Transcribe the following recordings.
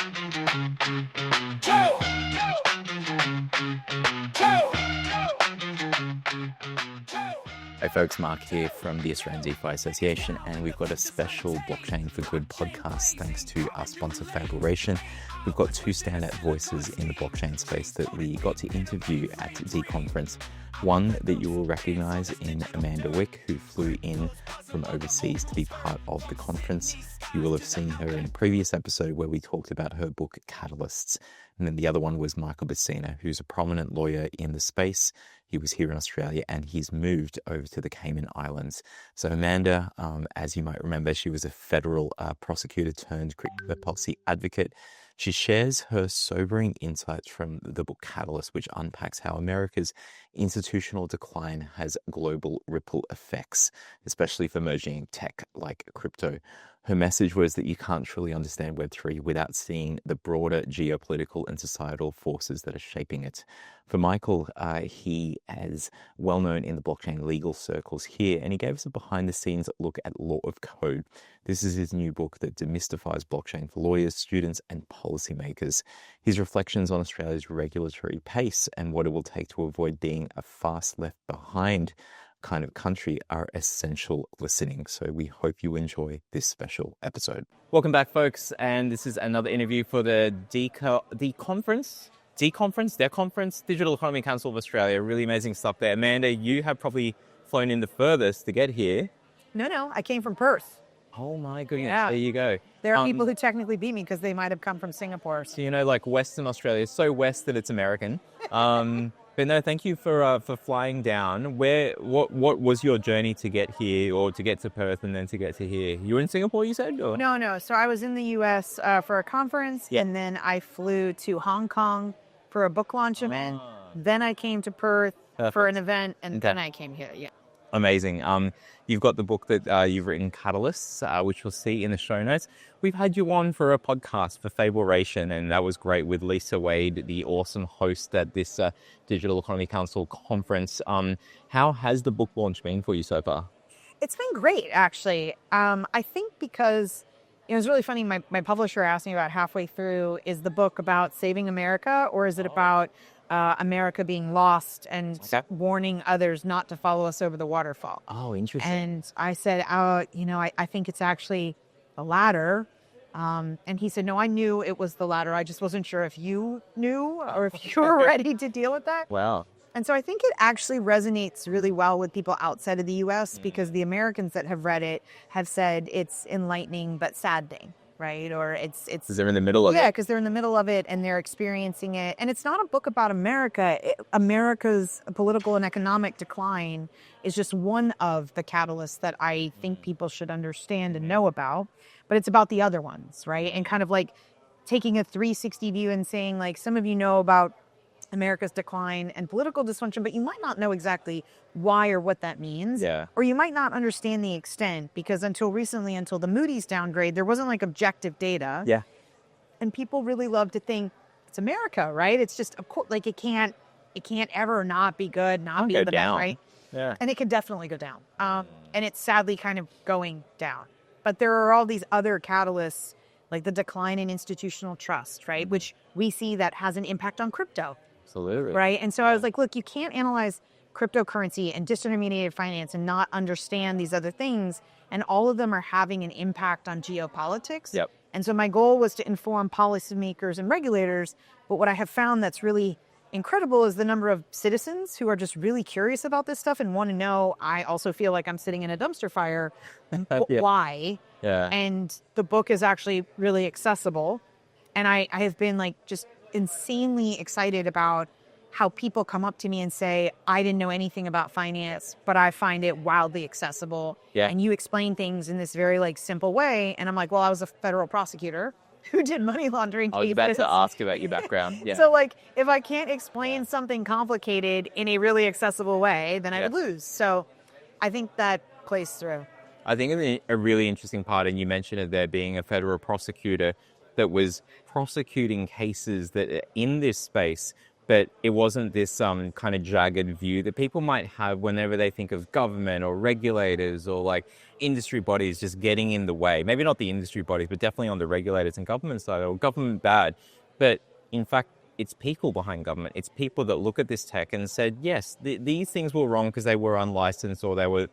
Hey folks, Mark here from the Australian DeFi Association, and we've got a special Blockchain for Good podcast thanks to our sponsor Fabulation. We've got two standout voices in the blockchain space that we got to interview at the conference. One that you will recognize in Amanda Wick, who flew in from overseas to be part of the conference. You will have seen her in a previous episode where we talked about her book Catalysts. And then the other one was Michael Bacina, who's a prominent lawyer in the space. He was here in Australia and he's moved over to the Cayman Islands. So Amanda, as you might remember, she was a federal prosecutor turned crypto policy advocate. She shares her sobering insights from the book Catalyst, which unpacks how America's institutional decline has global ripple effects, especially for emerging tech like crypto. Her message was that you can't truly understand Web3 without seeing the broader geopolitical and societal forces that are shaping it. For Michael, he is well known in the blockchain legal circles here, and he gave us a behind-the-scenes look at Law of Code. This is his new book that demystifies blockchain for lawyers, students, and policymakers. His reflections on Australia's regulatory pace and what it will take to avoid being a fast left behind kind of country are essential listening. So we hope you enjoy this special episode. Welcome back, folks. And this is another interview for the conference, Digital Economy Council of Australia. Really amazing stuff there. Amanda, you have probably flown in the furthest to get here. No, I came from Perth. Oh my goodness, yeah. There you go. There are people who technically beat me because they might have come from Singapore. So, like Western Australia is so west that it's American. But no, thank you for flying down. What was your journey to get here, or to get to Perth and then to get to here? You were in Singapore, you said? Or? No. So I was in the U.S. For a conference, and then I flew to Hong Kong for a book launch event. Then I came to Perth for an event, and then I came here. Yeah. Amazing. You've got the book that you've written, Catalysts, which you'll see in the show notes. We've had you on for a podcast for Fabulation, and that was great with Lisa Wade, the awesome host at this Digital Economy Council conference. How has the book launch been for you so far? It's been great, actually. I think because it was really funny. My publisher asked me about halfway through, is the book about saving America, or is it about America being lost and warning others not to follow us over the waterfall? Oh, interesting. And I said, I think it's actually the latter. And he said, no, I knew it was the latter. I just wasn't sure if you knew or if you were ready to deal with that. Wow. And so I think it actually resonates really well with people outside of the U.S. because the Americans that have read it have said it's enlightening but saddening. Right? Or it's because they're in the middle of it. Yeah, because they're in the middle of it and they're experiencing it. And it's not a book about America. America's political and economic decline is just one of the catalysts that I think people should understand and know about. But it's about the other ones, right? And kind of like taking a 360 view and saying, like, some of you know about America's decline and political dysfunction, but you might not know exactly why or what that means. Yeah. Or you might not understand the extent, because until recently, until the Moody's downgrade, there wasn't like objective data. Yeah. And people really love to think it's America, right? It's just, of course, like it can't ever not be good, not be the best, right? Yeah. And it could definitely go down. And it's sadly kind of going down. But there are all these other catalysts, like the decline in institutional trust, right? Which we see that has an impact on crypto. Absolutely. Right. And so I was like, look, you can't analyze cryptocurrency and disintermediated finance and not understand these other things. And all of them are having an impact on geopolitics. Yep. And so my goal was to inform policymakers and regulators. But what I have found that's really incredible is the number of citizens who are just really curious about this stuff and want to know. I also feel like I'm sitting in a dumpster fire. Why? Yeah. And the book is actually really accessible. And I have been like just insanely excited about how people come up to me and say, I didn't know anything about finance, but I find it wildly accessible. Yeah. And you explain things in this very like simple way. And I'm like, well, I was a federal prosecutor who did money laundering cases. I was about to ask about your background. Yeah. So like, if I can't explain something complicated in a really accessible way, then I would lose. So I think that plays through. I think a really interesting part, and you mentioned it there, being a federal prosecutor that was prosecuting cases that in this space but it wasn't this kind of jagged view that people might have whenever they think of government or regulators or like industry bodies just getting in the way. Maybe not the industry bodies, but definitely on the regulators and government side, or government bad. But in fact, it's people behind government. It's people that look at this tech and said, yes, these things were wrong because they were unlicensed or they were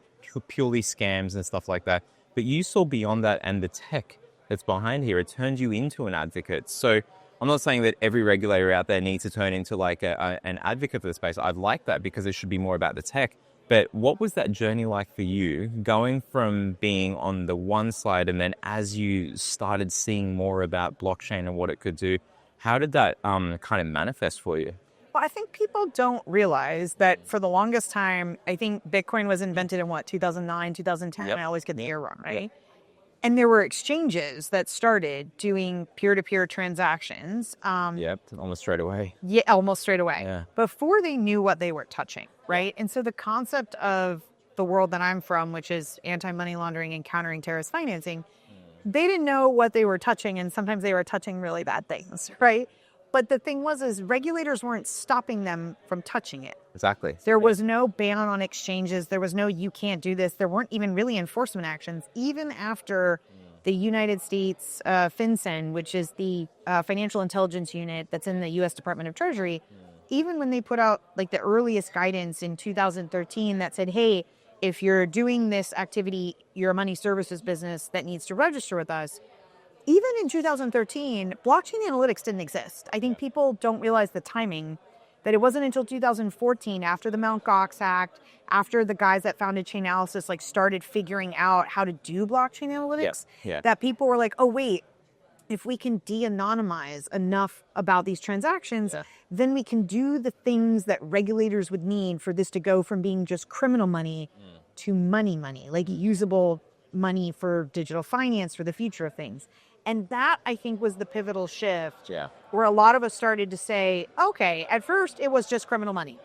purely scams and stuff like that. But you saw beyond that, and the tech that's behind here, it turned you into an advocate. So I'm not saying that every regulator out there needs to turn into like an advocate for the space. I'd like that because it should be more about the tech. But what was that journey like for you, going from being on the one side and then as you started seeing more about blockchain and what it could do, how did that kind of manifest for you? Well, I think people don't realize that for the longest time, I think Bitcoin was invented in 2009, 2010. Yep. I always get the year wrong, right? Yep. And there were exchanges that started doing peer-to-peer transactions. Yep, almost straight away. Yeah, almost straight away. Yeah. Before they knew what they were touching, right? And so the concept of the world that I'm from, which is anti-money laundering and countering terrorist financing, they didn't know what they were touching, and sometimes they were touching really bad things, right? But the thing is regulators weren't stopping them from touching it. Exactly. There was no ban on exchanges. There was no, you can't do this. There weren't even really enforcement actions. Even after the United States FinCEN, which is the financial intelligence unit that's in the U.S. Department of Treasury, even when they put out like the earliest guidance in 2013 that said, hey, if you're doing this activity, you're a money services business that needs to register with us. Even in 2013, blockchain analytics didn't exist. I think people don't realize the timing, that it wasn't until 2014, after the Mt. Gox Act, after the guys that founded Chainalysis like started figuring out how to do blockchain analytics, that people were like, oh, wait, if we can de-anonymize enough about these transactions, then we can do the things that regulators would need for this to go from being just criminal money to money, like usable money for digital finance, for the future of things. And that, I think, was the pivotal shift where a lot of us started to say, okay, at first it was just criminal money.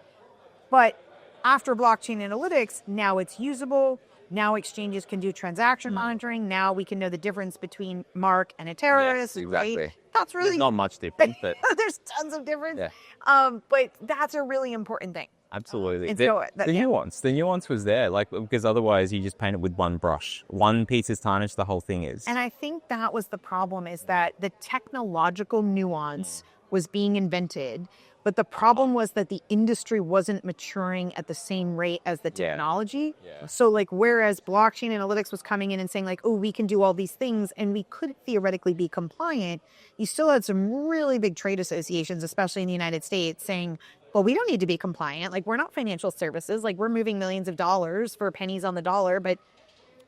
But after blockchain analytics, now it's usable. Now exchanges can do transaction monitoring. Now we can know the difference between Mark and a terrorist. Yes, exactly. Right? That's really... There's not much difference, but... There's tons of difference. Yeah. But that's a really important thing. Absolutely. The nuance was there, like, because otherwise you just paint it with one brush. One piece is tarnished, the whole thing is. And I think that was the problem, is that the technological nuance was being invented, but the problem was that the industry wasn't maturing at the same rate as the technology. So like, whereas blockchain analytics was coming in and saying like, oh, we can do all these things and we could theoretically be compliant, you still had some really big trade associations, especially in the United States, saying, well, we don't need to be compliant. Like, we're not financial services. Like, we're moving millions of dollars for pennies on the dollar, but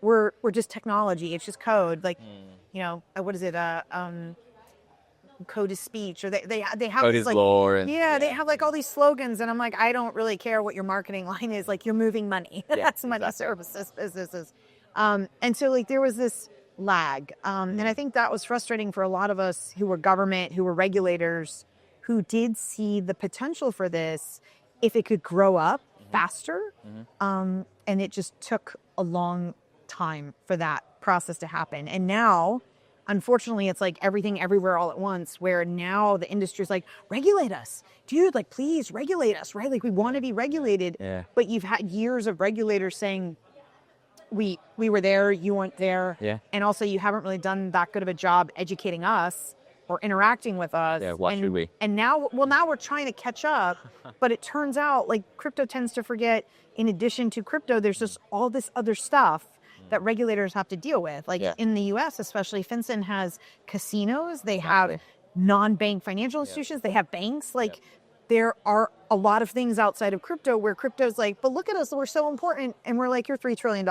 we're just technology. It's just code. Like, you know, what is it? Code is speech, or they have code this, is like, law, and they have like all these slogans, and I'm like, I don't really care what your marketing line is. Like, you're moving money. That's money services businesses. And so like there was this lag, and I think that was frustrating for a lot of us who were government, who were regulators, who did see the potential for this if it could grow up faster. And it just took a long time for that process to happen. And now, unfortunately, it's like everything everywhere all at once, where now the industry's like, regulate us. Dude, like, please regulate us, right? Like, we want to be regulated. But you've had years of regulators saying, we were there, you weren't there. And also you haven't really done that good of a job educating us or interacting with us. Why should we? And now we're trying to catch up, but it turns out like crypto tends to forget, in addition to crypto, there's just all this other stuff that regulators have to deal with. Like in the US, especially, FinCEN has casinos, they have non-bank financial institutions, they have banks. Like there are a lot of things outside of crypto where crypto's like, but look at us, we're so important. And we're like, you're $3 trillion.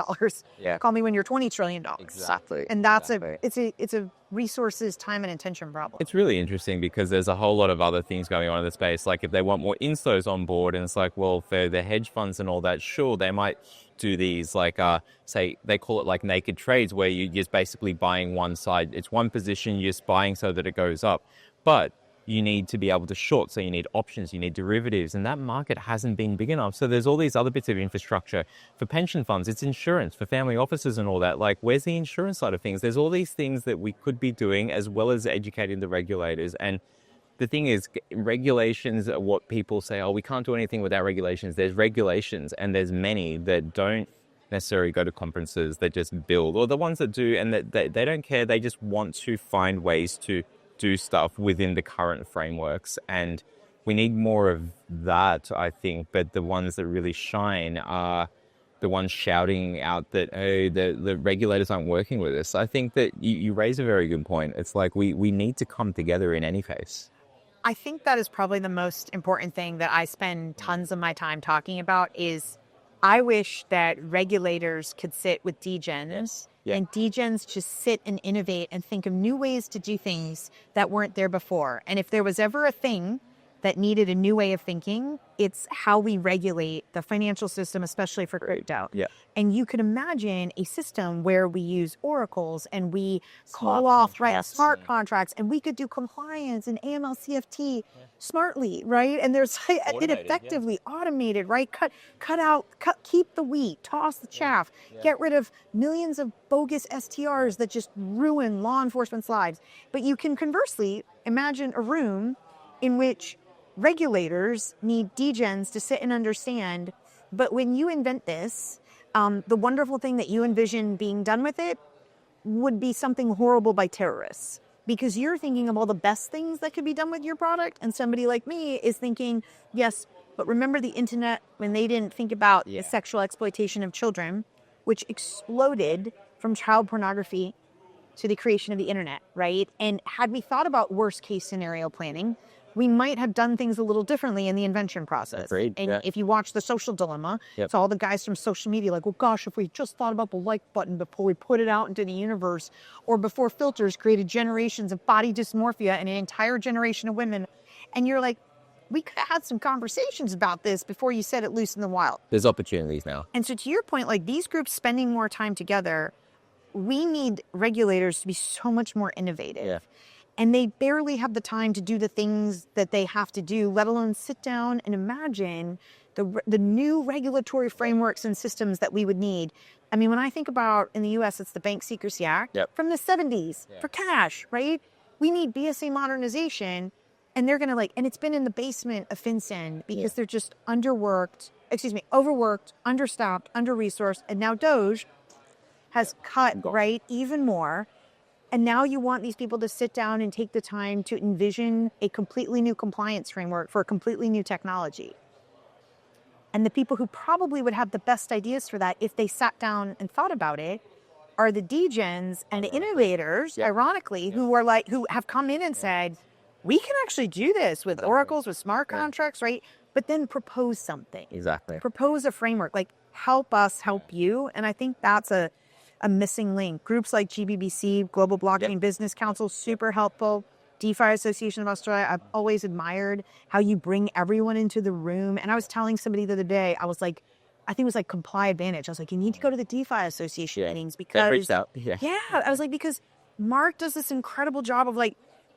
Call me when you're $20 trillion. Exactly. And that's it's a resources, time, and attention problem. It's really interesting because there's a whole lot of other things going on in the space. Like if they want more instos on board, and it's like, well, for the hedge funds and all that, sure, they might do these like, say, they call it like naked trades, where you're just basically buying one side. It's one position, you're just buying so that it goes up. But you need to be able to short, so you need options, you need derivatives, and that market hasn't been big enough. So there's all these other bits of infrastructure. For pension funds, it's insurance. For family offices and all that, like, where's the insurance side of things? There's all these things that we could be doing, as well as educating the regulators. And the thing is, regulations are what people say, oh, we can't do anything without regulations. There's regulations, and there's many that don't necessarily go to conferences. They just build, or the ones that do, and that they don't care. They just want to find ways to do stuff within the current frameworks. And we need more of that, I think. But the ones that really shine are the ones shouting out that, oh, the regulators aren't working with us. I think that you raise a very good point. It's like we need to come together in any case. I think that is probably the most important thing that I spend tons of my time talking about is I wish that regulators could sit with degens and degens just sit and innovate and think of new ways to do things that weren't there before. And if there was ever a thing that needed a new way of thinking, it's how we regulate the financial system, especially for crypto. Yeah. And you could imagine a system where we use oracles and we call off smart contracts, and we could do compliance and AML CFT smartly, right? And there's it effectively automated, right? Keep the wheat, toss the chaff, get rid of millions of bogus STRs that just ruin law enforcement's lives. But you can conversely imagine a room in which regulators need degens to sit and understand. But when you invent this, the wonderful thing that you envision being done with it would be something horrible by terrorists, because you're thinking of all the best things that could be done with your product. And somebody like me is thinking, yes, but remember the internet when they didn't think about the sexual exploitation of children, which exploded from child pornography to the creation of the internet, right? And had we thought about worst case scenario planning, we might have done things a little differently in the invention process. Agreed. And if you watch The Social Dilemma, it's all the guys from social media like, well, gosh, if we just thought about the like button before we put it out into the universe, or before filters created generations of body dysmorphia and an entire generation of women. And you're like, we could have had some conversations about this before you set it loose in the wild. There's opportunities now. And so to your point, like these groups spending more time together, we need regulators to be so much more innovative. Yeah. And they barely have the time to do the things that they have to do, let alone sit down and imagine the new regulatory frameworks and systems that we would need. I mean, when I think about in the U.S., it's the Bank Secrecy Act from the 70s for cash, right? We need BSA modernization, and they're going to and it's been in the basement of FinCEN because they're just overworked, understaffed, under-resourced, and now DOGE has cut, even more. And now you want these people to sit down and take the time to envision a completely new compliance framework for a completely new technology. And the people who probably would have the best ideas for that, if they sat down and thought about it, are the degens and the innovators, ironically, who have come in and said, we can actually do this with oracles, with smart contracts, right? But then propose something. Exactly. Propose a framework, like help us help you. And I think that's a missing link. Groups like GBBC, Global Blockchain Business Council, super helpful. DeFi Association of Australia, I've always admired how you bring everyone into the room. And I was telling somebody the other day, I was like, I think it was like Comply Advantage. I was like, you need to go to the DeFi Association meetings because... That reached out. I was like, because Mark does this incredible job of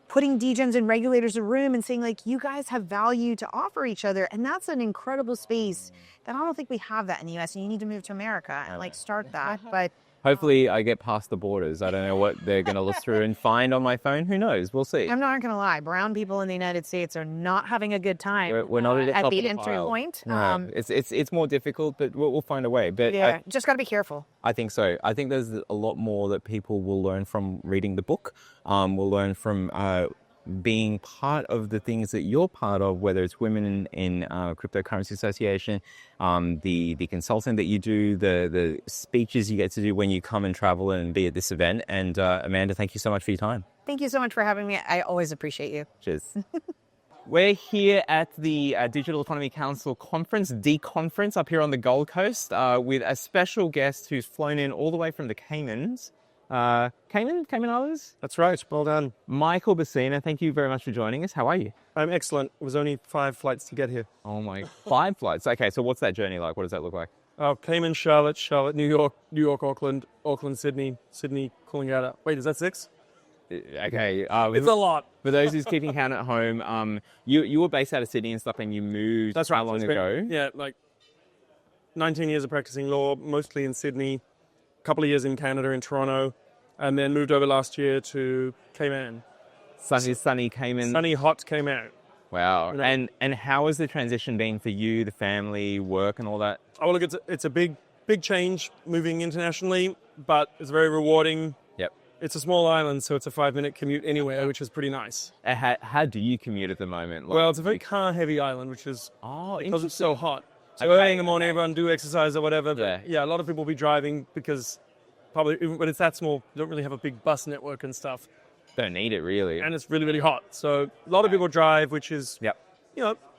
putting degens and regulators in a room and saying you guys have value to offer each other. And that's an incredible space that I don't think we have that in the US. And you need to move to America and start that. But hopefully I get past the borders. I don't know what they're going to look through and find on my phone. Who knows? We'll see. I'm not going to lie. Brown people in the United States are not having a good time. We're not at the entry point. No, it's more difficult, but we'll find a way. But just got to be careful. I think so. I think there's a lot more that people will learn from reading the book. Will learn from being part of the things that you're part of, whether it's Women in Cryptocurrency Association, the consulting that you do, the speeches you get to do when you come and travel and be at this event. And Amanda, thank you so much for your time. Thank you so much for having me. I always appreciate you. Cheers. We're here at the Digital Economy Council conference, D-Conference, up here on the Gold Coast with a special guest who's flown in all the way from the Caymans. Cayman Islands? That's right. Well done. Michael Bacina, thank you very much for joining us. How are you? I'm excellent. It was only 5 flights to get here. Oh my, 5 flights. Okay, so what's that journey like? What does that look like? Cayman, Charlotte, New York, Auckland, Sydney, Coolangatta. Wait, is that 6? Okay. It's a lot. For those who's keeping count at home, you were based out of Sydney and stuff and you moved how long ago? Yeah, 19 years of practicing law, mostly in Sydney, a couple of years in Canada, in Toronto, and then moved over last year to Cayman Sunny came in. Sunny Hot came out. Wow. You know? And how has the transition been for you, the family, work, and all that? Oh, look, it's a big change moving internationally, but it's very rewarding. Yep. It's a small island, so it's a 5-minute commute anywhere, which is pretty nice. How do you commute at the moment? Well, it's a very car-heavy island, which is because it's so hot. So Okay. early in the morning, everyone do exercise or whatever. But Yeah. a lot of people will be driving because probably when it's that small, you don't really have a big bus network and stuff. Don't need it, really. And it's really, really hot. So a lot of people drive, which is, Yep.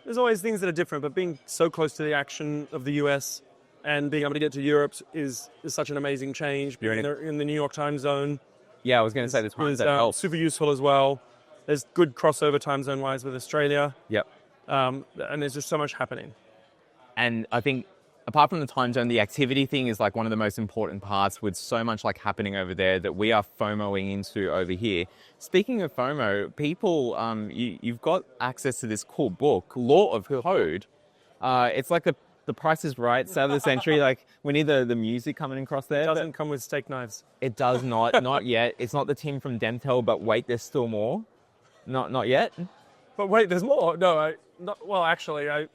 there's always things that are different, but being so close to the action of the US and being able to get to Europe is such an amazing change. You're Being in the New York time zone Yeah, I was going to say the times is that help. super useful as well. There's good crossover time zone-wise with Australia. Yep. And there's just so much happening. And I think apart from the time zone, the activity thing is like one of the most important parts with so much like happening over there that we are FOMOing into over here. Speaking of FOMO, people, you've got access to this cool book, Law of Code. It's like the Price is Right, start of the century. Like we need the music coming across there. It doesn't come with steak knives. It does not yet. It's not the Tim from Demtel, but wait, there's still more. Not yet. But wait, there's more. No, actually,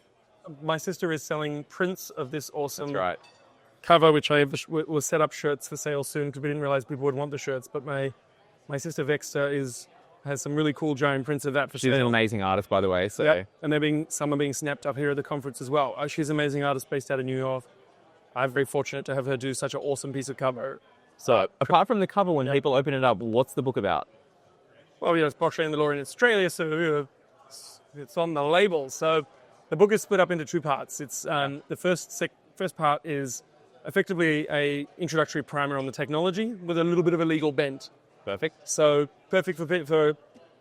my sister is selling prints of this awesome That's right. cover, which will set up shirts for sale soon because we didn't realize people would want the shirts. But my sister Vexter has some really cool giant prints of that for She's an sale. amazing artist, by the way. So Yeah, and some are being snapped up here at the conference as well. She's an amazing artist based out of New York. I'm very fortunate to have her do such an awesome piece of cover. So apart from the cover, when people open it up, what's the book about? Well, it's blockchain and the law in Australia, so it's on the label. So the book is split up into two parts. It's the first part is effectively a introductory primer on the technology with a little bit of a legal bent. Perfect. So perfect for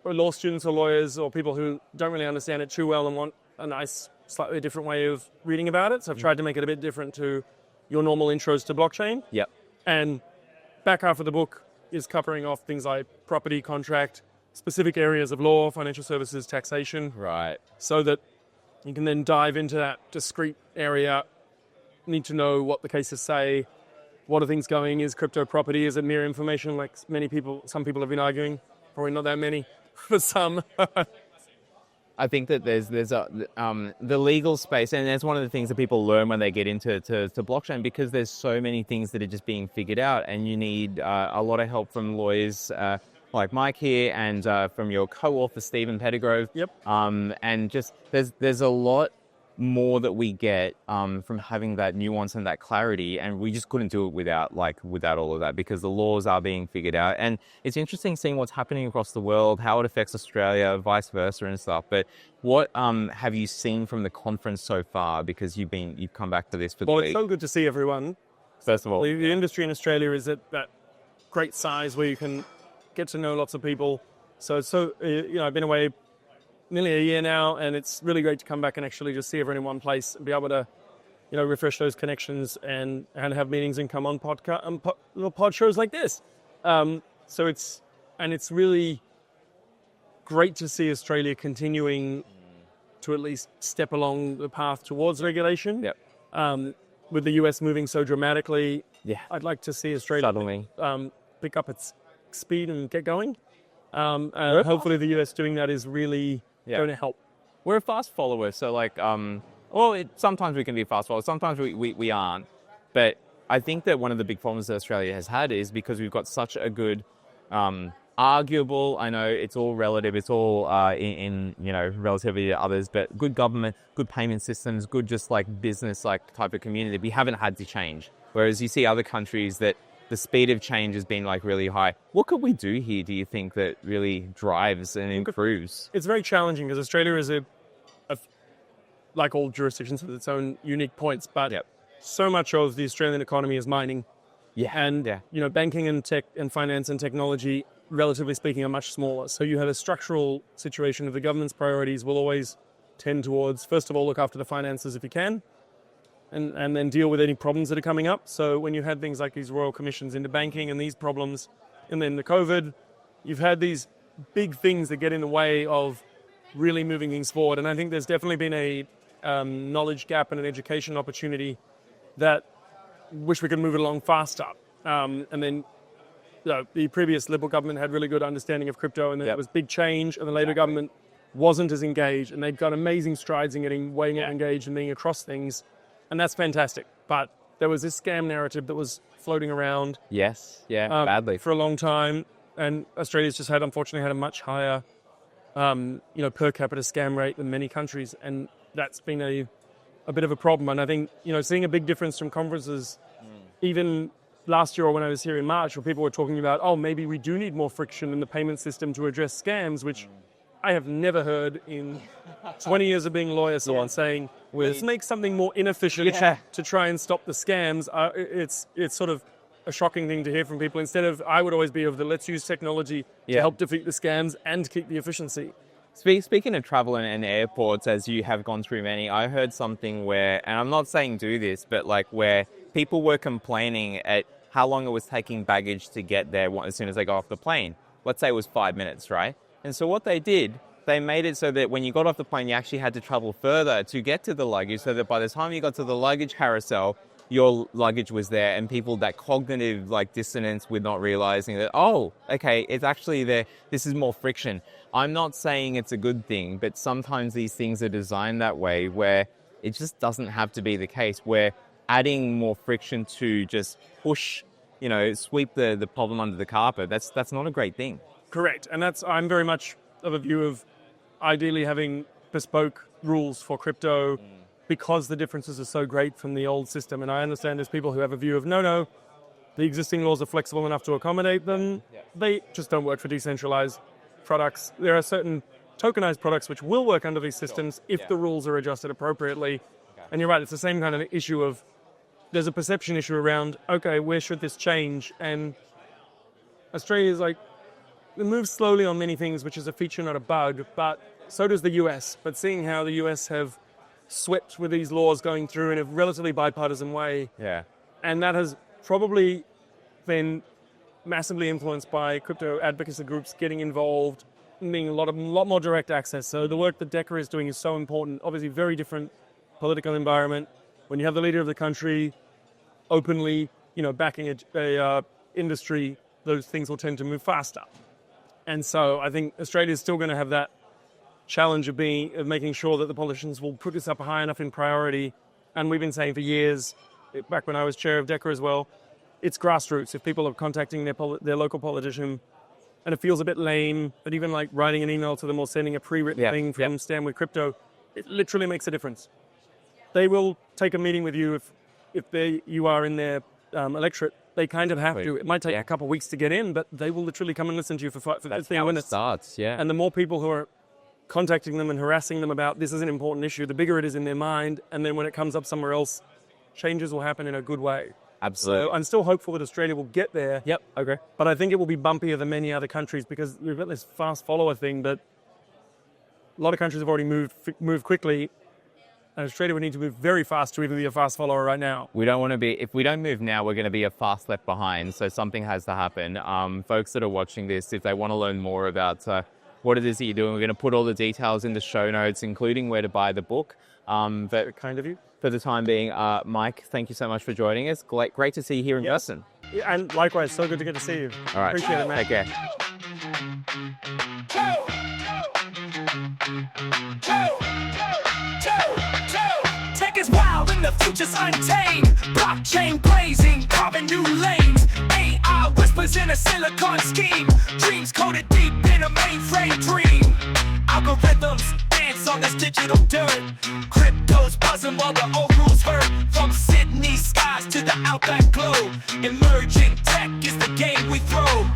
law students or lawyers or people who don't really understand it too well and want a nice, slightly different way of reading about it. So I've tried to make it a bit different to your normal intros to blockchain. Yep. And back half of the book is covering off things like property, contract, specific areas of law, financial services, taxation, Right. so that you can then dive into that discrete area, need to know what the cases say, what are things going, is crypto property, is it mere information like some people have been arguing, probably not that many, for some. I think that there's the legal space, and that's one of the things that people learn when they get into blockchain, because there's so many things that are just being figured out, and you need a lot of help from lawyers like Mike here, and from your co-author Stephen Pettigrove. Yep. And just there's a lot more that we get from having that nuance and that clarity, and we just couldn't do it without all of that, because the laws are being figured out. And it's interesting seeing what's happening across the world, how it affects Australia, vice versa and stuff. But what have you seen from the conference so far, because you've come back to this for the Well, week? it's so good to see everyone. First of all, The industry in Australia is at that great size where you can get to know lots of people. So I've been away nearly a year now, and it's really great to come back and actually just see everyone in one place and be able to, refresh those connections and have meetings and come on little pod shows like this. So it's really great to see Australia continuing to at least step along the path towards regulation. Yep. With the US moving so dramatically, Yeah. I'd like to see Australia suddenly. pick up its speed and get going. Hopefully the US doing that is really going to help. We're a fast follower, so sometimes we can be fast followers, sometimes we aren't. But I think that one of the big problems that Australia has had is because we've got such a good, arguable, I know it's all relative, it's all in relativity to others, but good government, good payment systems, good just like business like type of community. We haven't had to change. Whereas you see other countries that the speed of change has been like really high. What could we do here, do you think, that really drives and improves? It's very challenging because Australia is like all jurisdictions with its own unique points, but so much of the Australian economy is mining. Yeah. And, banking and tech and finance and technology, relatively speaking, are much smaller. So you have a structural situation of the government's priorities will always tend towards, first of all, look after the finances if you can, and then deal with any problems that are coming up. So when you had things like these royal commissions into banking and these problems, and then the COVID, you've had these big things that get in the way of really moving things forward. And I think there's definitely been a knowledge gap and an education opportunity that wish we could move it along faster. And then the previous Liberal government had really good understanding of crypto, and there was big change, and the Labour government wasn't as engaged, and they've got amazing strides in getting way more engaged and being across things, and that's fantastic. But there was this scam narrative that was floating around. Yes, badly. For a long time, and Australia's just unfortunately had a much higher, per capita scam rate than many countries, and that's been a bit of a problem. And I think, seeing a big difference from conferences, even last year or when I was here in March, where people were talking about, maybe we do need more friction in the payment system to address scams, which I have never heard in 20 years of being a lawyer, someone saying, let's make something more inefficient to try and stop the scams. It's sort of a shocking thing to hear from people. Instead of, I would always be of the let's use technology to help defeat the scams and keep the efficiency. Speaking of travel and airports, as you have gone through many, I heard something where, and I'm not saying do this, but like where people were complaining at how long it was taking baggage to get there as soon as they got off the plane. Let's say it was 5 minutes, right? And so what they did, they made it so that when you got off the plane, you actually had to travel further to get to the luggage, so that by the time you got to the luggage carousel, your luggage was there, and people, that cognitive dissonance with not realizing that, it's actually there. This is more friction. I'm not saying it's a good thing, but sometimes these things are designed that way where it just doesn't have to be the case, where adding more friction to just push, sweep the problem under the carpet, that's not a great thing. Correct. And I'm very much of a view of ideally having bespoke rules for crypto because the differences are so great from the old system. And I understand there's people who have a view of, no, the existing laws are flexible enough to accommodate them. They just don't work for decentralized products. There are certain tokenized products which will work under these systems if the rules are adjusted appropriately. And you're right, it's the same kind of issue of, there's a perception issue around, where should this change? And Australia is it moves slowly on many things, which is a feature, not a bug, but so does the US. But seeing how the US have swept with these laws going through in a relatively bipartisan way, and that has probably been massively influenced by crypto advocacy groups getting involved, being a lot more direct access. So the work that DECA is doing is so important. Obviously, very different political environment. When you have the leader of the country openly, backing a industry, those things will tend to move faster. And so I think Australia is still going to have that challenge of making sure that the politicians will put this up high enough in priority. And we've been saying for years, back when I was chair of DECA as well, it's grassroots. If people are contacting their local politician and it feels a bit lame, but even writing an email to them or sending a pre-written thing from Stand With Crypto, it literally makes a difference. They will take a meeting with you if you are in their electorate. They kind of have to. It might take a couple of weeks to get in, but they will literally come and listen to you for 15 minutes. That's how it starts, And the more people who are contacting them and harassing them about this is an important issue, the bigger it is in their mind. And then when it comes up somewhere else, changes will happen in a good way. Absolutely. So I'm still hopeful that Australia will get there. Yep, okay. But I think it will be bumpier than many other countries because we've got this fast follower thing, but a lot of countries have already moved quickly. And Australia would need to move very fast to even be a fast follower right now. We don't want to be, if we don't move now, we're going to be a fast left behind. So something has to happen. Folks that are watching this, if they want to learn more about what it is that you're doing, we're going to put all the details in the show notes, including where to buy the book. Very kind of you. For the time being, Mike, thank you so much for joining us. Great to see you here in person. Yeah, and likewise, so good to get to see you. All right. Appreciate it, man. Take care. Tech is wild and the future's untamed. Blockchain blazing, carving new lanes. AI whispers in a silicon scheme. Dreams coded deep in a mainframe dream. Algorithms dance on this digital dirt. Crypto's buzzing while the old rules hurt. From Sydney skies to the outback globe. Emerging tech is the game we throw.